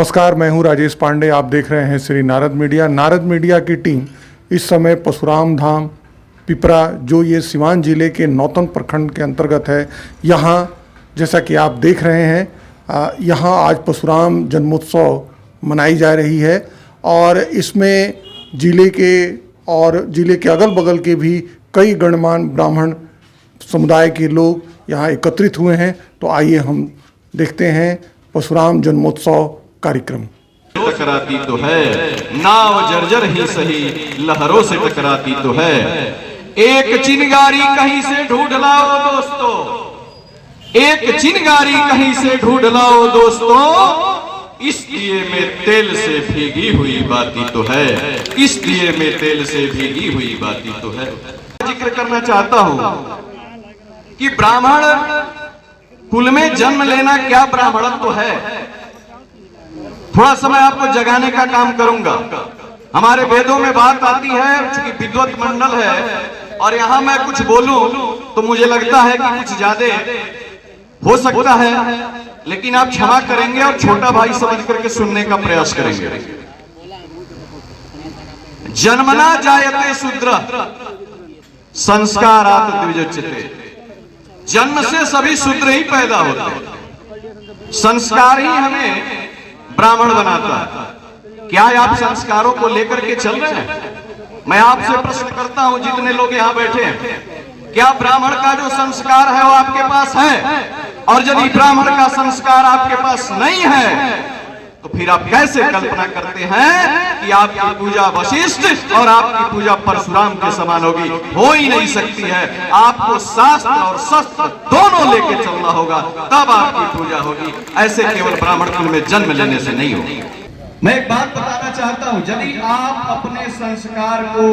नमस्कार, मैं हूं राजेश पांडे। आप देख रहे हैं श्री नारद मीडिया। नारद मीडिया की टीम इस समय परशुराम धाम पिपरा, जो ये सिवान जिले के नौतन प्रखंड के अंतर्गत है, यहाँ जैसा कि आप देख रहे हैं, यहाँ आज परशुराम जन्मोत्सव मनाई जा रही है और इसमें जिले के अगल बगल के भी कई गणमान्य ब्राह्मण समुदाय के लोग यहाँ एकत्रित हुए हैं। तो आइए हम देखते हैं परशुराम जन्मोत्सव कार्यक्रम। टकराती तो है नाव जर्जर ही सही, लहरों से टकराती तो है। एक चिंगारी कहीं से ढूंढ लाओ दोस्तों, एक चिंगारी कहीं से ढूंढ लाओ दोस्तों, इस दिए में तेल से भीगी हुई बाती तो है, इस दिए में तेल से भीगी हुई बाती तो है। जिक्र करना चाहता हूं कि ब्राह्मण कुल में जन्म लेना क्या ब्राह्मणत्व है। थोड़ा समय आपको जगाने का काम करूंगा। हमारे वेदों में बात आती है, चूंकि विद्वत मंडल है और यहां मैं कुछ बोलूं तो मुझे लगता है कि कुछ ज्यादा हो सकता है, लेकिन आप क्षमा करेंगे और छोटा भाई समझ करके सुनने का प्रयास करेंगे। जन्मना जायते शूद्र संस्कारात् द्विजोच्यते। जन्म से सभी शूद्र ही पैदा होते हैं, संस्कार ही हमें ब्राह्मण बनाता है। क्या आप संस्कारों को लेकर के चल रहे हैं? मैं आपसे प्रश्न करता हूं, जितने लोग यहां बैठे हैं, क्या ब्राह्मण का जो संस्कार है वो आपके पास है? और यदि ब्राह्मण का संस्कार आपके पास नहीं है तो फिर आप कैसे कल्पना करते हैं कि आपकी पूजा वशिष्ठ और आपकी पूजा परशुराम के समान होगी? हो ही नहीं सकती है। आपको शास्त्र और शस्त्र दोनों लेके चलना होगा, तब आपकी पूजा होगी। ऐसे केवल ब्राह्मण कुल में जन्म लेने से नहीं होगी। मैं एक बात बताना चाहता हूं, यदि आप अपने संस्कार को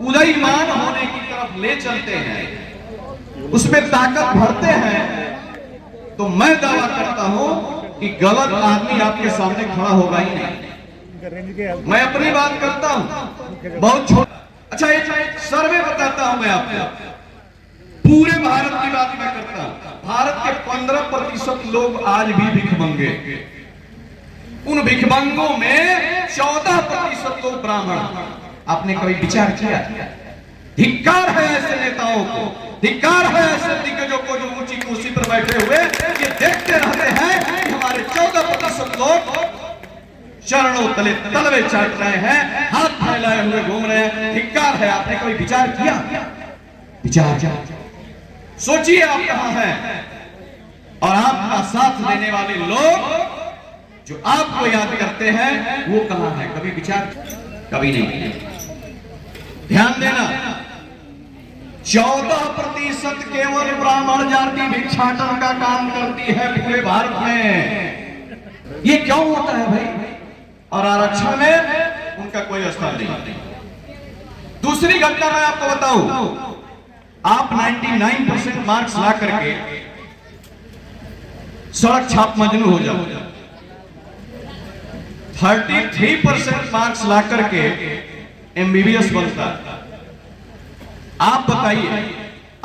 उदयमान होने की तरफ ले चलते हैं, उसमें ताकत भरते हैं, तो मैं दावा करता हूं कि गलत आदमी आपके सामने खड़ा होगा ही नहीं। मैं अपनी बात करता हूं, बहुत छोटा। अच्छा, एक सर्वे बताता हूं मैं आपको। पूरे भारत की बात मैं करता हूं। भारत के 15% लोग आज भी भिखमंगे। उन भिखमंगों में 14% लोग ब्राह्मण। आपने कभी विचार किया? धिक्कार है ऐसे नेताओं को, धिक्कार है ऐसे दिग्गजों को जो ऊंची कुर्सी पर बैठे हुए ये देखते रहते हैं कि हमारे 14% लोग चरणों तले तलवे चाट रहे हैं, हाथ फैलाए हुए घूम रहे हैं। धिक्कार है। आपने कभी विचार किया? विचार सोचिए, आप कहां हैं और आपका साथ देने वाले लोग जो आपको याद करते हैं वो कहां है? कभी विचार? कभी नहीं। ध्यान देना, 14% केवल ब्राह्मण जाति भिक्षाटन का काम करती है पूरे भारत में। ये क्यों होता है भाई? और आरक्षण में उनका कोई स्थान नहीं। दूसरी घटना मैं आपको बताऊं, आप 99% मार्क्स ला करके सड़क छाप मजनू हो जाओ, 33% मार्क्स ला करके MBBS बनता है। आप बताइए,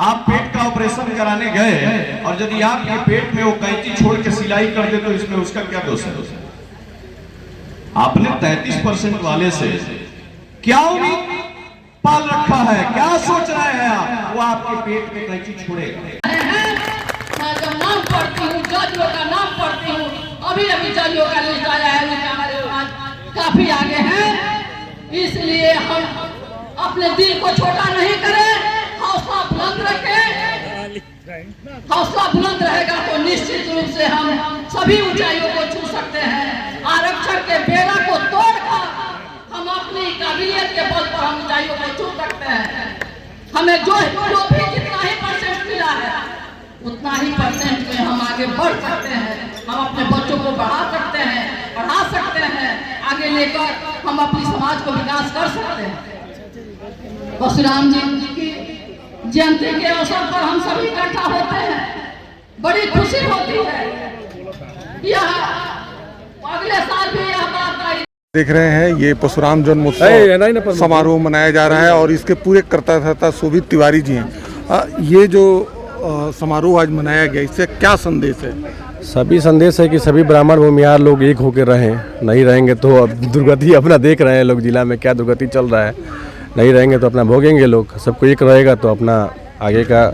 आप पेट का ऑपरेशन कराने गए और यदि आपके पेट में वो कैंची छोड़ के सिलाई कर दे तो इसमें उसका क्या दोष है? आपने 33% वाले से क्या उम्मीद पाल रखा है? क्या सोच रहे हैं आप? वो आपके पेट में कैंची छोड़ेगा। मैं जब नाम पढ़ती हूँ, जजों का नाम पढ़ती हूँ, अभी जजों का लिस्ट आया है, हमारे पास काफी आगे हैं। इसलिए हम अपने दिल को छोटा नहीं करें, हौसला बुलंद रखें। हौसला बुलंद रहेगा तो निश्चित रूप से हम सभी ऊंचाइयों को छू सकते हैं। आरक्षण के बेड़ा को तोड़कर हम अपनी काबिलियत के बल पर हम ऊंचाइयों को छू सकते हैं। हमें जो भी जितना ही % मिला है उतना ही % में हम आगे बढ़ सकते हैं। हम अपने बच्चों को बढ़ा सकते हैं, पढ़ा सकते हैं, आगे लेकर हम अपनी समाज को विकास कर सकते हैं। परशुराम जी की जयंती के अवसर पर हम सभी इकट्ठा होते हैं, बड़ी खुशी होती है। यह अगले साल भी यह बात देख रहे हैं, ये परशुराम जन्मोत्सव समारोह मनाया जा रहा है और इसके पूरे कर्ता शोभित तिवारी जी हैं। ये जो समारोह आज मनाया गया, इससे क्या संदेश है? सभी संदेश है कि सभी ब्राह्मण भूमिहार लोग एक होकर रहें, नहीं रहेंगे तो अब दुर्गति अपना देख रहे हैं लोग, जिला में क्या दुर्गति चल रहा है, नहीं रहेंगे तो अपना भोगेंगे लोग, सबको एक रहेगा तो अपना आगे का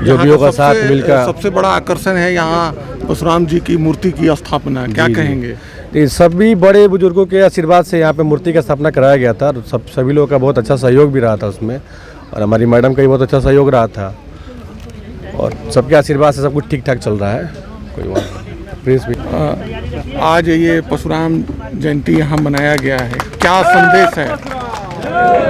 जो भी होगा साथ मिलकर। सबसे बड़ा आकर्षण है यहाँ परशुराम जी की मूर्ति की स्थापना, क्या कहेंगे? तो सभी बड़े बुजुर्गों के आशीर्वाद से यहाँ पे मूर्ति का स्थापना कराया गया था और सभी लोगों का बहुत अच्छा सहयोग भी रहा था उसमें, और हमारी मैडम का भी बहुत अच्छा सहयोग रहा था, और सबके आशीर्वाद से सब कुछ ठीक ठाक चल रहा है, कोई बात नहीं। प्रिंस भी आज ये परशुराम जयंती यहाँ मनाया गया है, क्या संदेश है?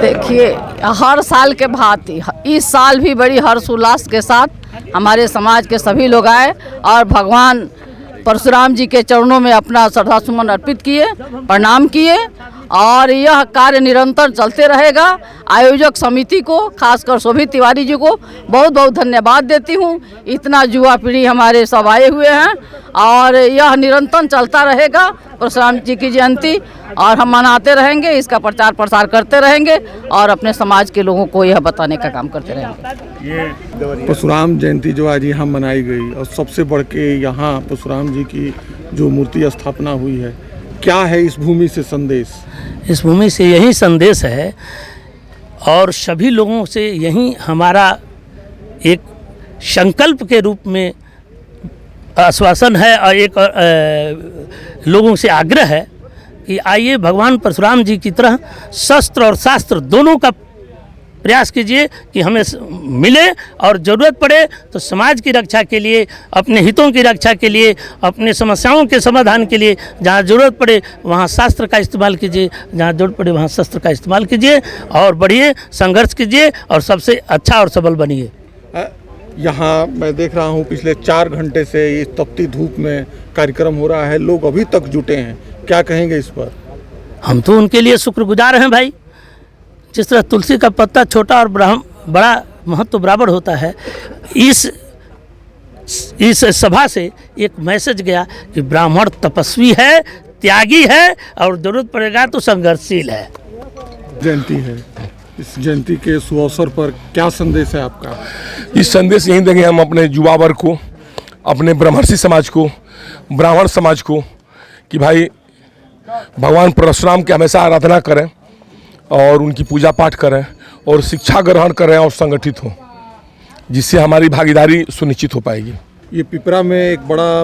देखिए, हर साल के भांति इस साल भी बड़ी हर्षोल्लास के साथ हमारे समाज के सभी लोग आए और भगवान परशुराम जी के चरणों में अपना श्रद्धा सुमन अर्पित किए, प्रणाम किए, और यह कार्य निरंतर चलते रहेगा। आयोजक समिति को, खासकर शोभित तिवारी जी को बहुत बहुत धन्यवाद देती हूँ। इतना युवा पीढ़ी हमारे सब आए हुए हैं और यह निरंतर चलता रहेगा परशुराम जी की जयंती, और हम मनाते रहेंगे, इसका प्रचार प्रसार करते रहेंगे और अपने समाज के लोगों को यह बताने का काम करते रहेंगे। परशुराम जयंती जो आज यहाँ मनाई गई और सबसे बढ़ के यहाँ परशुराम जी की जो मूर्ति स्थापना हुई है, क्या है इस भूमि से संदेश? इस भूमि से यही संदेश है और सभी लोगों से यही हमारा एक संकल्प के रूप में आश्वासन है और एक लोगों से आग्रह है कि आइए भगवान परशुराम जी की तरह शस्त्र और शास्त्र दोनों का प्रयास कीजिए कि हमें मिले, और ज़रूरत पड़े तो समाज की रक्षा के लिए, अपने हितों की रक्षा के लिए, अपने समस्याओं के समाधान के लिए जहाँ ज़रूरत पड़े वहाँ शास्त्र का इस्तेमाल कीजिए, जहाँ ज़रूरत पड़े वहाँ शस्त्र का इस्तेमाल कीजिए और बढ़िए, संघर्ष कीजिए और सबसे अच्छा और सबल बनिए। यहाँ मैं देख रहा हूँ पिछले 4 घंटे से इस तपती धूप में कार्यक्रम हो रहा है, लोग अभी तक जुटे हैं, क्या कहेंगे इस पर? हम तो उनके लिए शुक्रगुजार हैं भाई। जिस तरह तुलसी का पत्ता छोटा और बड़ा महत्व बराबर होता है, इस सभा से एक मैसेज गया कि ब्राह्मण तपस्वी है, त्यागी है और जरूरत पड़ेगा तो संघर्षशील है। जयंती है, इस जयंती के सुअवसर पर क्या संदेश है आपका? इस संदेश यही देंगे हम अपने युवा वर्ग को, अपने ब्रह्मर्षि समाज को, ब्राह्मण समाज को, कि भाई भगवान परशुराम की हमेशा आराधना करें और उनकी पूजा पाठ करें और शिक्षा ग्रहण करें और संगठित हों, जिससे हमारी भागीदारी सुनिश्चित हो पाएगी। ये पिपरा में एक बड़ा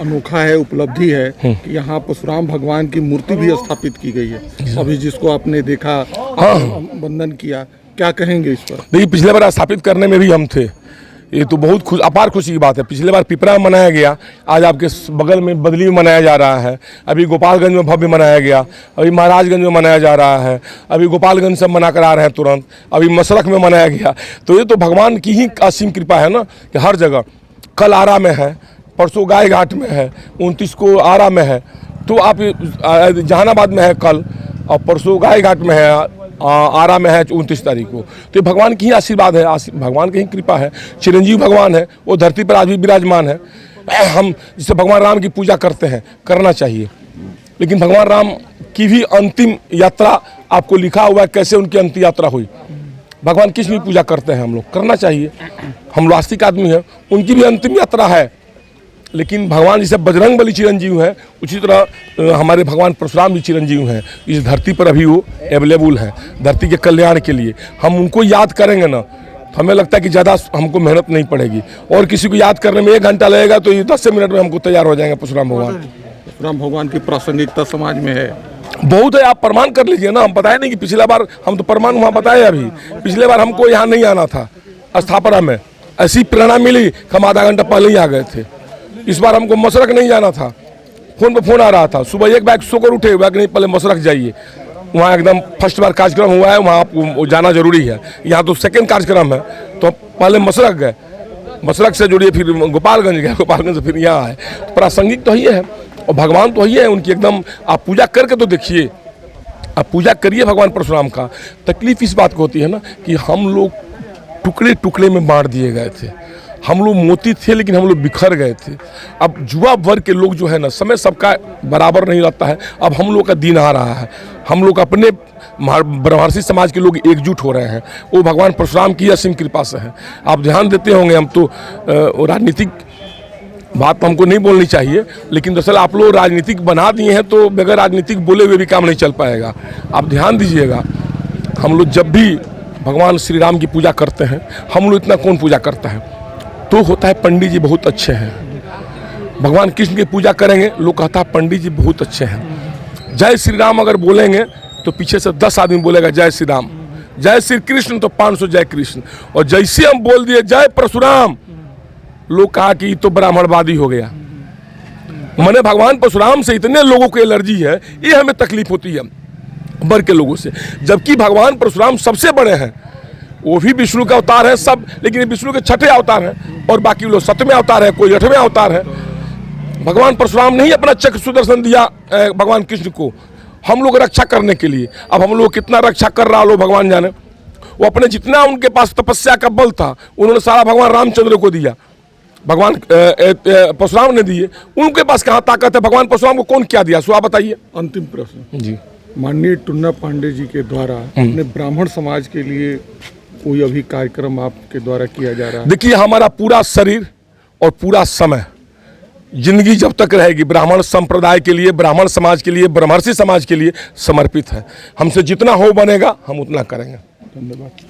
अनोखा है, उपलब्धि है कि यहाँ परशुराम भगवान की मूर्ति भी स्थापित की गई है, अभी जिसको आपने देखा, वंदन किया, क्या कहेंगे इस पर? देखिए, पिछले बार स्थापित करने में भी हम थे, ये तो बहुत अपार खुशी की बात है। पिछले बार पिपरा में मनाया गया, आज आपके बगल में बदली में मनाया जा रहा है, अभी गोपालगंज में भव्य मनाया गया, अभी महाराजगंज में मनाया जा रहा है, अभी गोपालगंज से मना कर आ रहे हैं तुरंत, अभी मसरख में मनाया गया। तो ये तो भगवान की ही असीम कृपा है ना कि हर जगह। कल आरा में है, परसों गाय घाट में है, 29 को आरा में है, तो आप जहानाबाद में है कल, और परसों गाय घाट में है, आरा में है 29 तारीख को। तो ये भगवान की ही आशीर्वाद है, भगवान की ही कृपा है। चिरंजीव भगवान है, वो धरती पर आज भी विराजमान है। हम जिसे भगवान राम की पूजा करते हैं, करना चाहिए, लेकिन भगवान राम की भी अंतिम यात्रा आपको लिखा हुआ है, कैसे उनकी अंतिम यात्रा हुई। भगवान किस भी पूजा करते हैं, हम लोग करना चाहिए, हम आस्तिक आदमी हैं, उनकी भी अंतिम यात्रा है। लेकिन भगवान जैसे बजरंग बली चिरंजीव है, उसी तरह हमारे भगवान परशुराम भी चिरंजीव हैं। इस धरती पर अभी वो अवेलेबल है धरती के कल्याण के लिए। हम उनको याद करेंगे ना, तो हमें लगता है कि ज़्यादा हमको मेहनत नहीं पड़ेगी, और किसी को याद करने में 1 घंटा लगेगा तो ये 10 मिनट में हमको तैयार हो जाएंगे परशुराम भगवान। परशुराम भगवान की प्रासंगिकता समाज में है, बहुत है। आप प्रमाण कर लीजिए ना, हम बताए नहीं कि पिछले बार हम तो प्रमाण वहाँ बताए। अभी पिछले बार हमको यहाँ नहीं आना था, स्थापना में ऐसी प्रेरणा मिली, हम आधा घंटा पहले ही आ गए थे। इस बार हमको मसरख नहीं जाना था, फोन पे फोन आ रहा था, सुबह 1 बैग सोकर उठे हुआ कि नहीं पहले मसरख जाइए, वहाँ एकदम फर्स्ट बार कार्यक्रम हुआ है, वहाँ आपको जाना जरूरी है। यहाँ तो सेकंड कार्यक्रम है, तो पहले मसरख गए, मसरख से जुड़िए, फिर गोपालगंज गए, गोपालगंज से फिर यहाँ आए। तो प्रासंगिक तो ये है, और भगवान तो ये है उनकी एकदम। आप पूजा करके तो देखिए, आप पूजा करिए भगवान परशुराम का। तकलीफ इस बात को होती है ना कि हम लोग टुकड़े टुकड़े में बांट दिए गए थे, हम लोग मोती थे लेकिन हम लोग बिखर गए थे। अब युवा वर्ग के लोग जो है ना, समय सबका बराबर नहीं रहता है। अब हम लोग का दिन आ रहा है, हम लोग अपने ब्रह्मर्षि समाज के लोग एकजुट हो रहे हैं, वो भगवान परशुराम की असीम कृपा से है। आप ध्यान देते होंगे, हम तो राजनीतिक बात तो हमको नहीं बोलनी चाहिए, लेकिन दरअसल आप लोग राजनीतिक बना दिए हैं तो बगैर राजनीतिक बोले हुए भी काम नहीं चल पाएगा। आप ध्यान दीजिएगा, हम लोग जब भी भगवान श्री राम की पूजा करते हैं, हम लोग इतना कौन पूजा करता है, तो होता है पंडित जी बहुत अच्छे हैं। भगवान कृष्ण की पूजा करेंगे, लोग कहता है पंडित जी बहुत अच्छे हैं। जय श्री राम अगर बोलेंगे तो पीछे से 10 आदमी बोलेगा जय श्री राम। जय श्री कृष्ण तो 500 जय कृष्ण। और जैसे हम बोल दिए जय परशुराम, लोग कहा कि ये तो ब्राह्मणवादी हो गया। मैंने भगवान परशुराम से इतने लोगों को एलर्जी है, ये हमें तकलीफ होती है बर के लोगों से, जबकि भगवान परशुराम सबसे बड़े हैं। वो भी विष्णु का अवतार है सब, लेकिन विष्णु के 6ठे अवतार हैं और बाकी लोग 7वें अवतार है, कोई 8वें अवतार है। भगवान परशुराम ने ही अपना चक्र सुदर्शन दिया भगवान कृष्ण को, हम लोग रक्षा करने के लिए। अब हम लोग कितना रक्षा कर रहा लो भगवान जाने। वो अपने जितना उनके पास तपस्या का बल था, उन्होंने सारा भगवान रामचंद्र को दिया, भगवान परशुराम ने दिए। उनके पास कहाँ ताकत है? भगवान परशुराम को कौन क्या दिया, सो आप बताइए। अंतिम प्रश्न जी, माननीय टुन्ना पांडे जी के द्वारा अपने ब्राह्मण समाज के लिए कोई अभी कार्यक्रम आपके द्वारा किया जा रहा है? देखिए, हमारा पूरा शरीर और पूरा समय, जिंदगी जब तक रहेगी, ब्राह्मण संप्रदाय के लिए, ब्राह्मण समाज के लिए, ब्रह्मर्षि समाज के लिए समर्पित है। हमसे जितना हो बनेगा हम उतना करेंगे। धन्यवाद।